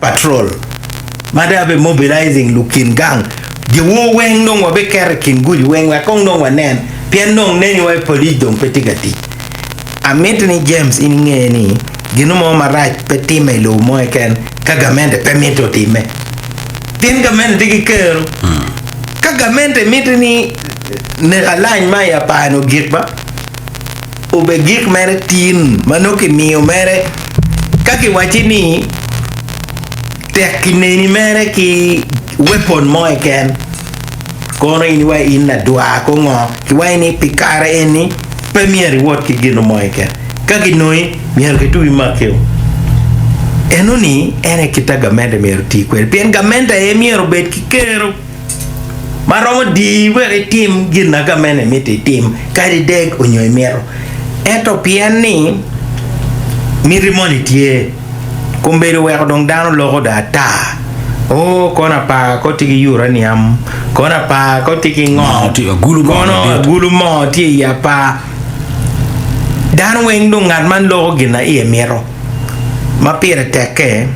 patrol mada be mobilizing lukin gang di wo weng nong wa be ker kin gudi weng wa kong nong wa nen pian nong nen wa police dong petigati ametni James in ngeni gino mo marach petime lo mo ken kagamente permito time tin gamente digi kero kagamente mitni ne alain ma ya pano gitba ube gik mere tin manoki miyo mere kaki wachini tekneni mere ki weapon mo ken kono ini wa inna dua ko ngo ki wa ini pikara eni premier wot ki gino mo ken kaki noi mier ke tuwi makeo enoni ene kitaga mende mier ti kwer pien gamenda e mier bet ki kero maromo di we tim gina gamene miti tim kadi deg onyo miero eto pien ni mirimoni tie kumbere we dong dano logo da ta oh kona pa ko tigi uranium kona pa ko tigi ngo gulu mo ti ya pa dan weng dong ngat man logo gina e mero ma pire teke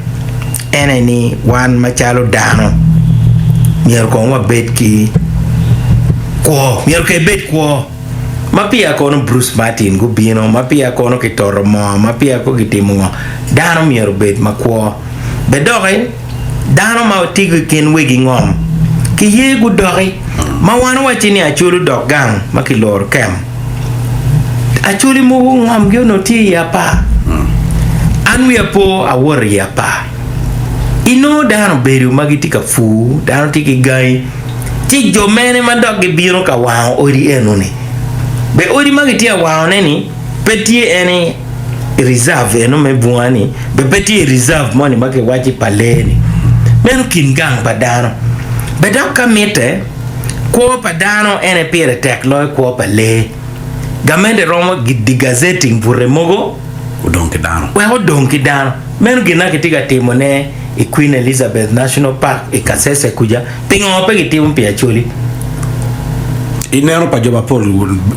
ene ni wan machalo dano mier ko wa betki ko mier ke bet ko mapia kono Bruce Martin go bino mapia kono kitoro mo mapia ko gitimo dano mier bet makwo bedore dano ma tigi ken wegi ngom ki yegu dori ma wan wachini achulu dok gang makilor kem achuli mo ngom gyo no ti ya pa an we po a wor ya pa ino dano beru magitika fu dano tiki gai ti jo mene ma dok gi bino ka wa ori enoni be ori magitia wa neni peti eni reserve eno me buani be peti reserve money make wachi paleni men kin gang padano be dok kamete ko padano ene pere tek loy ko pale gamende romo di gazetting pour remogo odonki dano men gina kitiga timone e Queen Elizabeth National Park e kasese kuja pingo pe gitimu pia chuli inero pa joba pol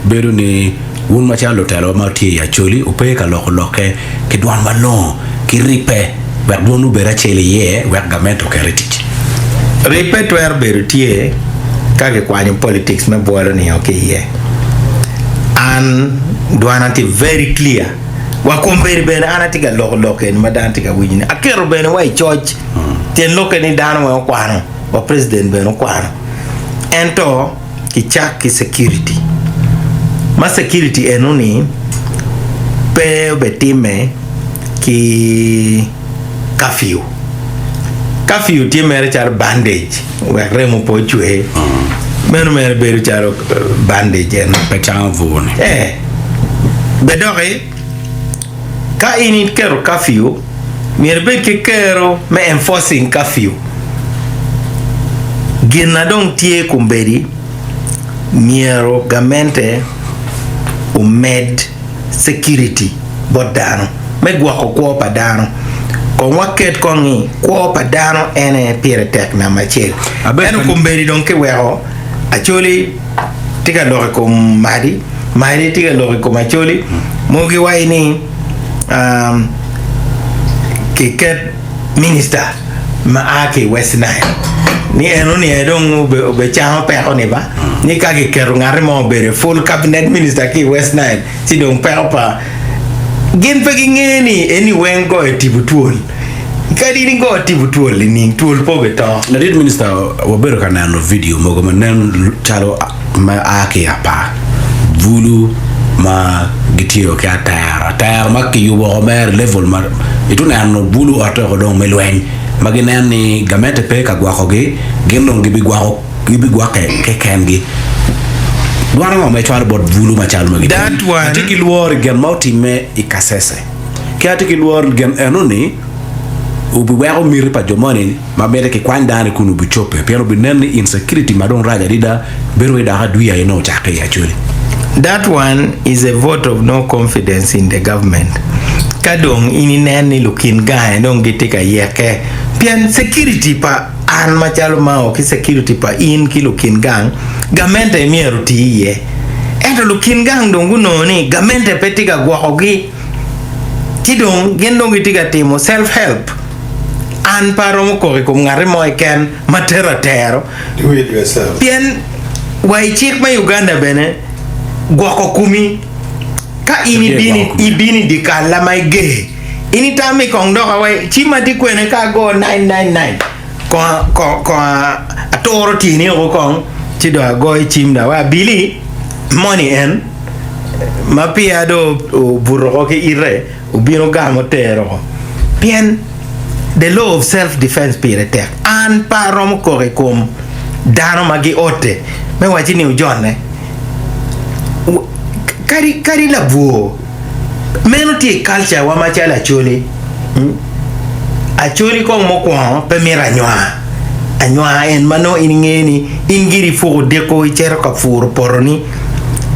beru ni un machalo telo ma ti ya chuli upe ka loke ke dwan malo ki ripe wer donu bera chele ye wer gamento ke retich ripe to er beru tie kage kwanyo politics me bolo ni okay ye an dwana ti very clear wa compare ben anati ga loke ni madanti ga wini akero ben wa church ten loke ni dano wa kwano wa president ben kwano ento ki chak ki security ma security enoni pe betime ki curfew ti mere char bandage wa remo po chue meno mere beru char bandage en pe chan vone bedore ka ini kero curfew mirbe ke kero me enforcing curfew gina dong tie kumberi miero gamente umed security bodano me gwa ko ko padano ko waket ko ngi ko padano ene pire tek na machel eno kumberi dong ke weho acholi tiga lore ko mari tiga lore ko macholi mogi waini kiket minister ma ake West Nile ni eno ni edong be chama pe ko ni ba ni ka ke keru ngare mo bere full cabinet minister ki West Nile si dong pe pa gen pe ngeni eni wengo etibutuol kadi ni go etibutuol ni tuol po beto la lead minister wo bere kana no video mo go men chalo ma ake apa vulu ma gitio ke atayar makki yubo mer level mar ituna no bulu ato ko don melwen maginen ni gamete pe ka gwa khoge gendon gibi gwa ke kengi duara mo me chwar bot bulu ma chal magi that one atiki luor gen mauti me ikasese ke atiki luor gen enoni ubi wero miri pa jomoni ma bere ke kwandane kunu bichope pero binen insecurity madon raja dida beru da haduya ino chake ya chuli. That one is a vote of no confidence in the government. Kadong ini neni lukin guy dong gitika yeke. Pian security pa an machalo mao ki security pa in ki lukin gang gamente mieru tiye. Ento lukin gang dong guno ni gamente petika gwa hogi. Tidong gendong gitika timo self help. an paro mo ko ngare mo ken matero tero do it yourself pien wai chik ma Uganda bene gwako kumi ka ibini di kala mai ge ini tami kong doka wai chima di kwene ka go 999 ko atoro tini ko kong chido go chimda wa bili money en mapia do burro ke ire ubino gamo tero pien the law of self defense pire tek an parom ko kom dano magi ote me wachi ni ujonne kari la buo meno ti culture wa machala choli a choli ko mo ko pe mira anywa en mano ingeni ingiri fu de ko ichero ka furu poroni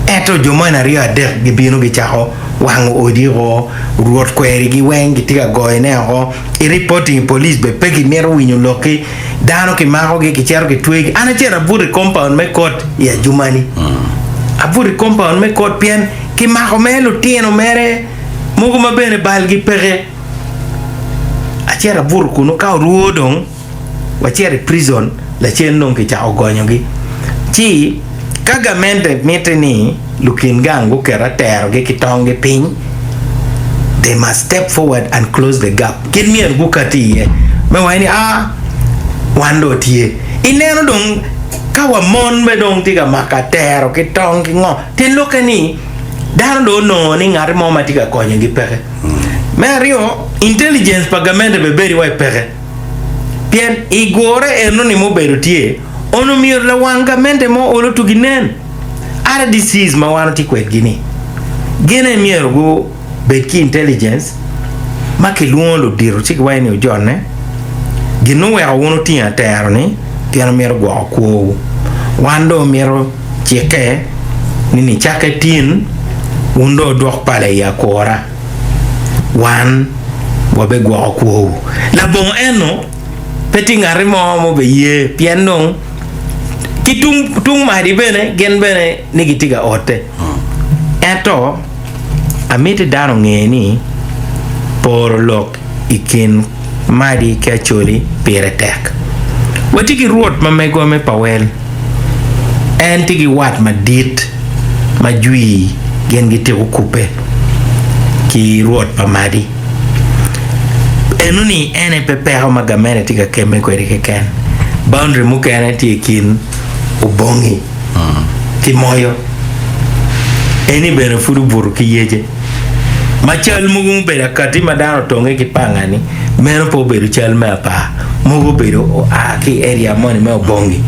eto jomana rio adek gibino gichaho wango odiro ruot kweri gi wengi tiga goine ho I reporting police be pegi mero winyo loki dano ki mako gi kichero ki twegi ana chera buri compound me court ya jumani aburi compound me court pien ki mako melo tieno mere mugo mabene balgi pere a chera buri kuno ka ruodong wa chera prison la chen non ki cha ogonyo gi chi kagamente miteni looking gangu kera tero ge kitonge ping they must step forward and close the gap kin mier bukati ye me wani wando tie ineno dong kawa mon me dong tiga makatero kitonge ngo tin lokani dano do no ni ngari mo matiga konye gi pere me rio intelligence pagamente be beri wai pere pien igore eno ni mo beru tie ono mier la wanga mente mo olo tuginen ara disease ma wana ti kwet gini gene mier go beki intelligence ma ke luondo diro chik wayne ujonne gino we awono ti atero ni piano mier go ko wando mier chike nini chake tin undo dok pale ya kora wan wabe go ko la bon eno peti ngare mo be ye piano kitung mari bene gen bene nigitiga ote eto amite dano ngeni por lok ikin mari kacholi pere tek watiki ruot mamego me pawel en tigi wat madit majui gen gite ukupe ki ruot pamadi enuni ene pepero magamene tiga keme kweri ken boundary mukene tikin ubongi timoyo eni bere furu buru ki yeje machal mugu bere kati madano tonge ki pangani meno po bere chal me pa mugu bere aki area money me ubongi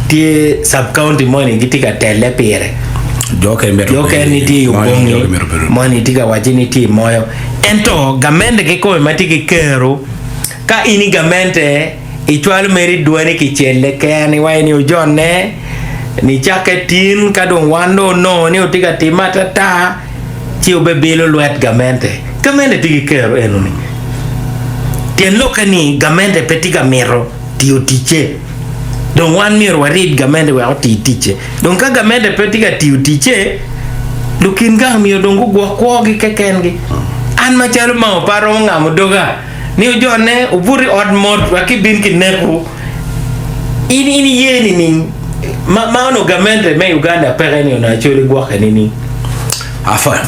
tie sub county money gitika tele pere joke ni ti ubongi money tiga wajini ti moyo ento gamende ke ko matiki kero ka ini gamente ichwal meri duani kichele kani waini ujonne ni chake tin kadong wando no ni utiga timata ta chi ubebilo luet gamente tigi kero enuni tien lokani gamente petiga miro ti utiche don wan miro warid gamente wa ti tiche don ka gamente petiga ti utiche lukin ga mio dongo gwa kwogi kekengi an machalo ma oparo ngamo doga ni ujonne uburi od mod wakibin kineku ini yeni ni maano gamente me Uganda pere ni unacholi gwa kanini afa